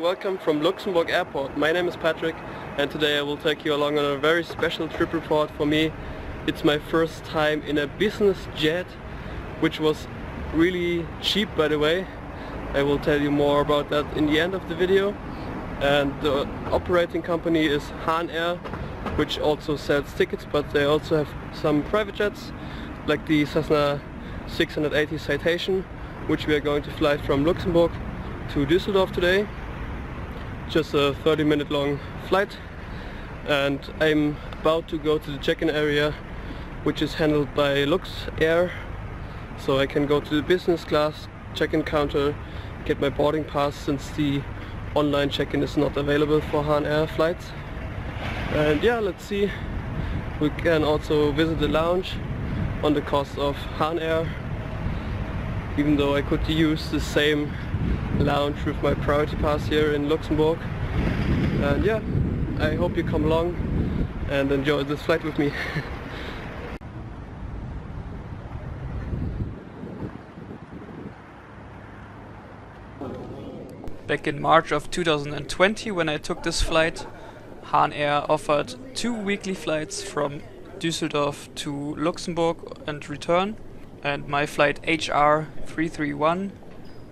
welcome from Luxemburg Airport. My name is Patrick and today I will take you along on a very special trip report for me. It's my first time in a business jet, which was really cheap, by the way. I will tell you more about that in the end of the video. And the operating company is Hahn Air, which also sells tickets, but they also have some private jets like the Cessna 680 Citation, which we are going to fly from Luxembourg to Dusseldorf today. Just a 30-minute long flight, and I'm about to go to the check-in area, which is handled by Lux Air, so I can go to the business class check-in counter, get my boarding pass since the online check-in is not available for Hahn Air flights. And yeah, let's see. We can also visit the lounge on the cost of Hahn Air, even though I could use the same lounge with my priority pass here in Luxembourg. And yeah, I hope you come along and enjoy this flight with me. Back in March of 2020, when I took this flight, Hahn Air offered 2 weekly flights from Düsseldorf to Luxembourg and return, and my flight HR331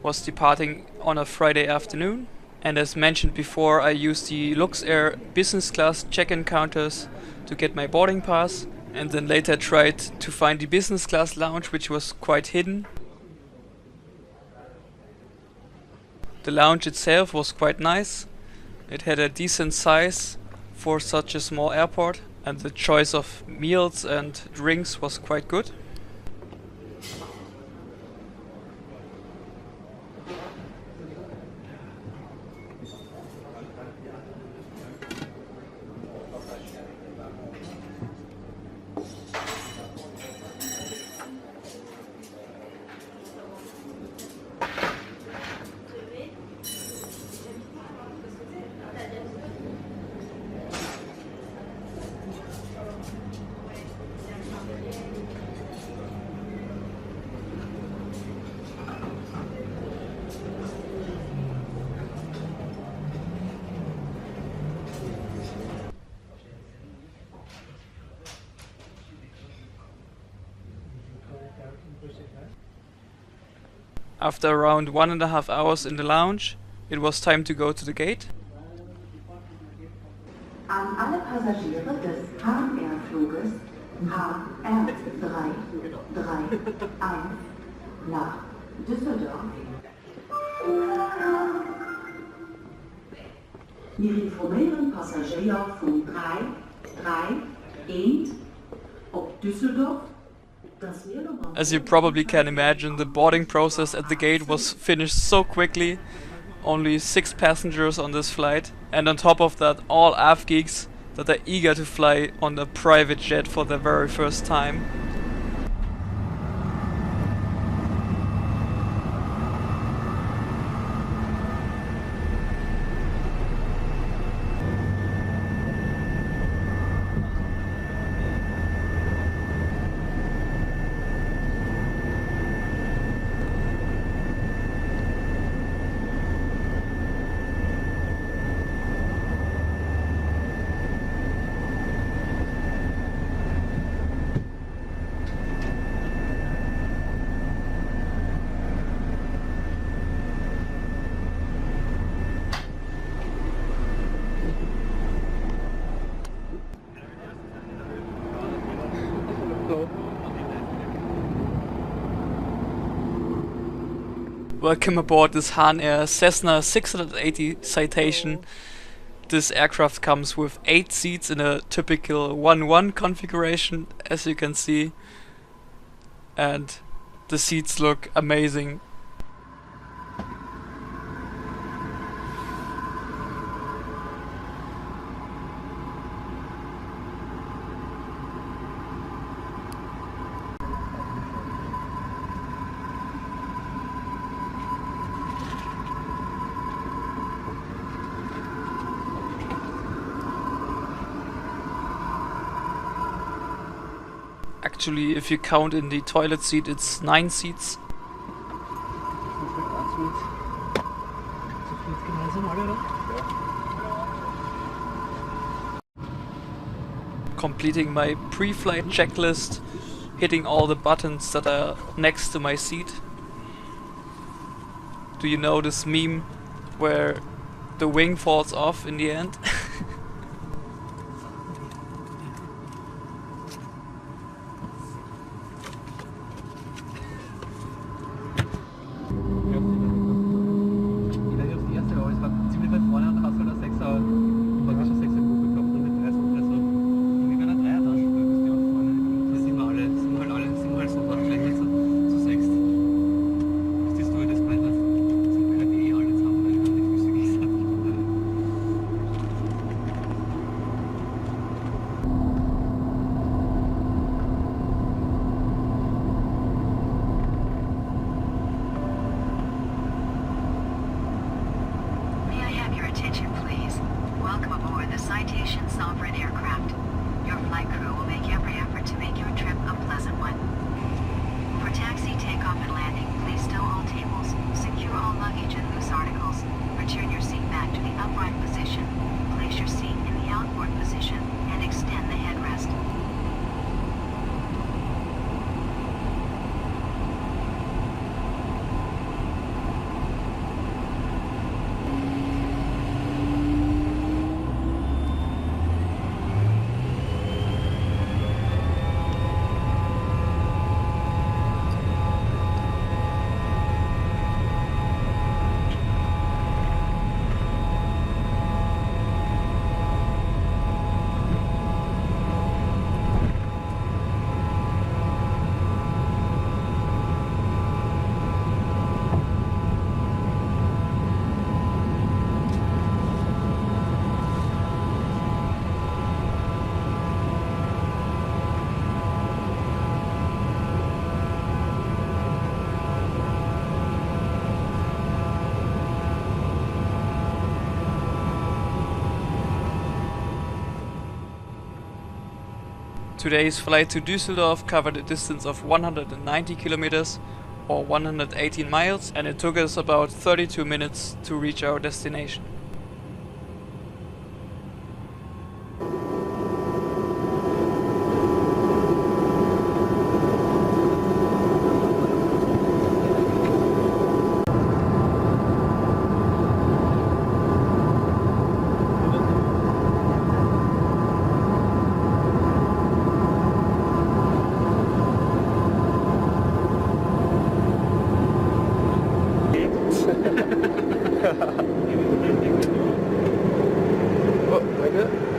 was departing on a Friday afternoon. And as mentioned before, I used the Lux Air business class check-in counters to get my boarding pass, and then later tried to find the business class lounge, which was quite hidden. The lounge itself was quite nice. It had a decent size for such a small airport, and the choice of meals and drinks was quite good. After around 1.5 hours in the lounge, it was time to go to the gate. An alle Passagiere des Hahn Air Fluges HR331 nach Düsseldorf. Wir informeren passagier van 331 op Düsseldorf. As you probably can imagine, the boarding process at the gate was finished so quickly. Only 6 passengers on this flight, and on top of that all AF geeks that are eager to fly on a private jet for their very first time. Welcome aboard this Hahn Air Cessna 680 Citation. This aircraft comes with 8 seats in a typical 1-1 configuration, as you can see, and the seats look amazing. Actually, if you count in the toilet seat, it's 9 seats. So viel Completing my pre-flight checklist, hitting all the buttons that are next to my seat. Do you know this meme where the wing falls off in the end? Welcome aboard the Citation sovereign aircraft. Your flight crew will make every effort to make your trip a pleasant one. For taxi, takeoff, and landing, please stow all tables, secure all luggage and loose articles, return your seat back to the upright position, place your seat in the outboard position, and extend the headrest. Today's flight to Düsseldorf covered a distance of 190 kilometers or 118 miles, and it took us about 32 minutes to reach our destination. Oh, danke.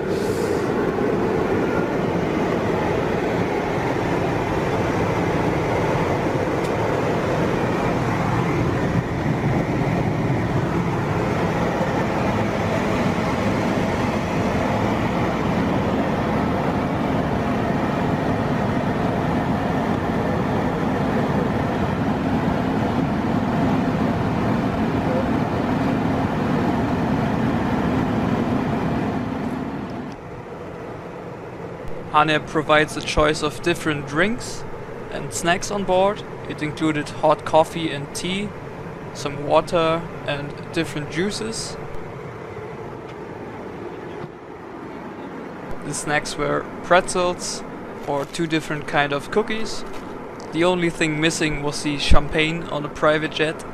Hahn Air provides a choice of different drinks and snacks on board. It included hot coffee and tea, some water and different juices. The snacks were pretzels or 2 different kind of cookies. The only thing missing was the champagne on a private jet.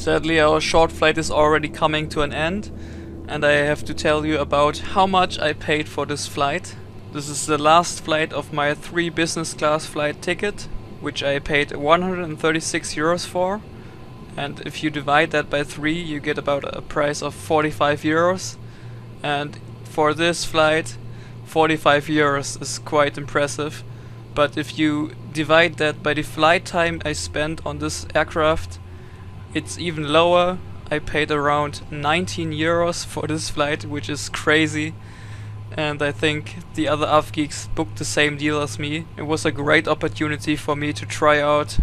Sadly, our short flight is already coming to an end, and I have to tell you about how much I paid for this flight. This is the last flight of my 3 business class flight ticket, which I paid 136 euros for. And if you divide that by 3, you get about a price of 45 euros. And for this flight, 45 euros is quite impressive. But if you divide that by the flight time I spent on this aircraft, it's even lower. I paid around 19 euros for this flight, which is crazy. And I think the other AFGeeks booked the same deal as me. It was a great opportunity for me to try out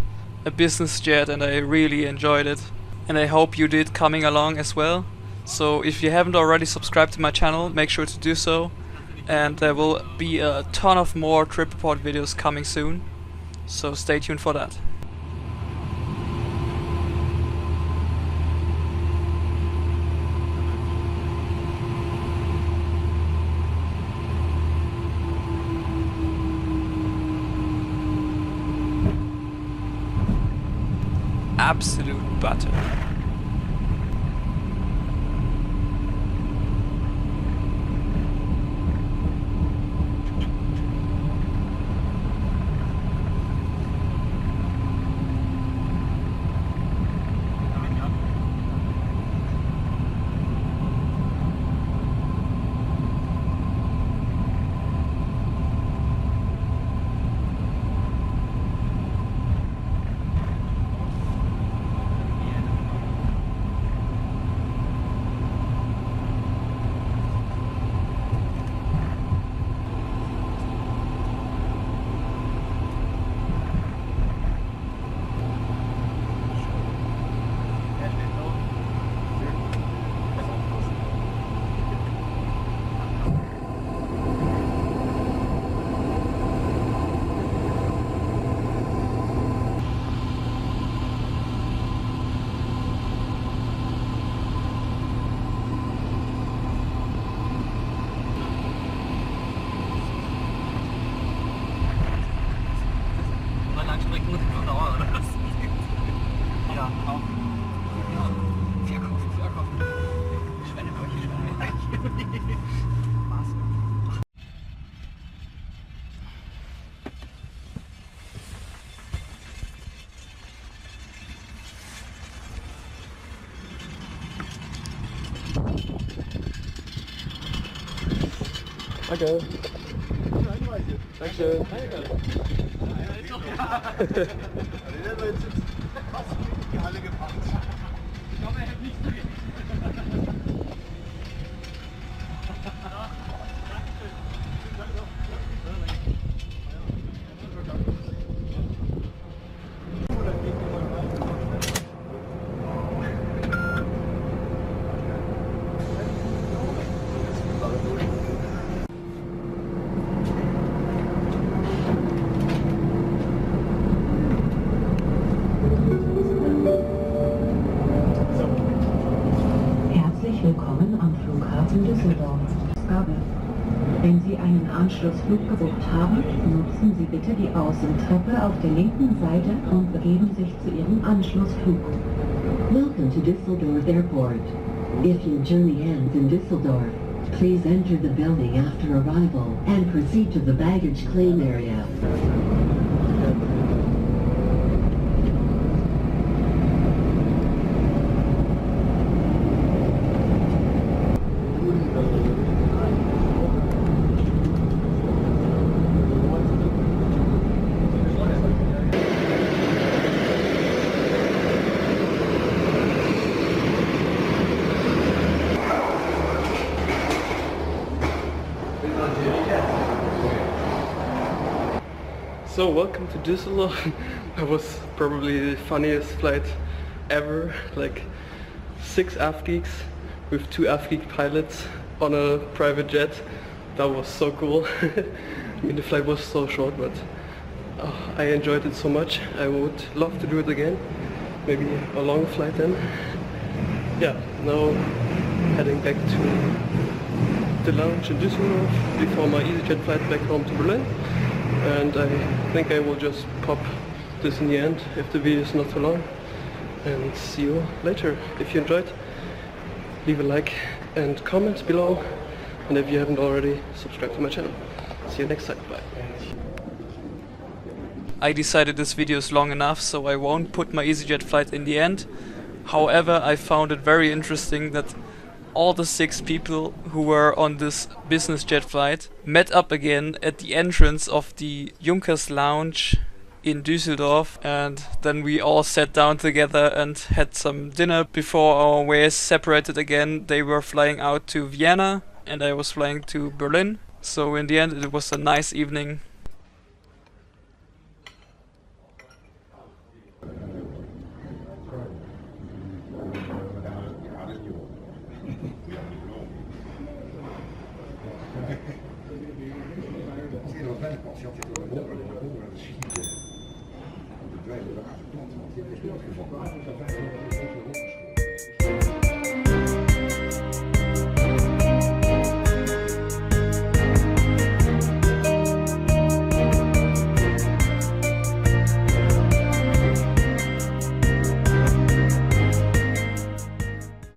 a business jet, and I really enjoyed it. And I hope you did coming along as well. So if you haven't already subscribed to my channel, make sure to do so. And there will be a ton of more trip report videos coming soon. So stay tuned for that. Absolute butter. Danke. Dankeschön. Willkommen am Flughafen Düsseldorf. Wenn Sie einen Anschlussflug gebucht haben, nutzen Sie bitte die Außentreppe auf der linken Seite und begeben sich zu Ihrem Anschlussflug. Welcome to Düsseldorf Airport. If your journey ends in Düsseldorf, please enter the building after arrival and proceed to the baggage claim area. So welcome to Düsseldorf. That was probably the funniest flight ever. Like 6 AFGeeks with 2 AFGeek pilots on a private jet. That was so cool. I mean, the flight was so short, but I enjoyed it so much. I would love to do it again. Maybe a long flight then. Yeah, now heading back to the lounge in Düsseldorf before my EasyJet flight back home to Berlin. And I think I will just pop this in the end if the video is not too long. and see you later. If you enjoyed, leave a like and comment below, and if you haven't already, subscribe to my channel. See you next time. Bye. I decided this video is long enough, so I won't put my EasyJet flight in the end. However, I found it very interesting that all the 6 people who were on this business jet flight met up again at the entrance of the Junkers Lounge in Düsseldorf, and then we all sat down together and had some dinner before our ways separated again. They were flying out to Vienna and I was flying to Berlin, so in the end it was a nice evening. Sì,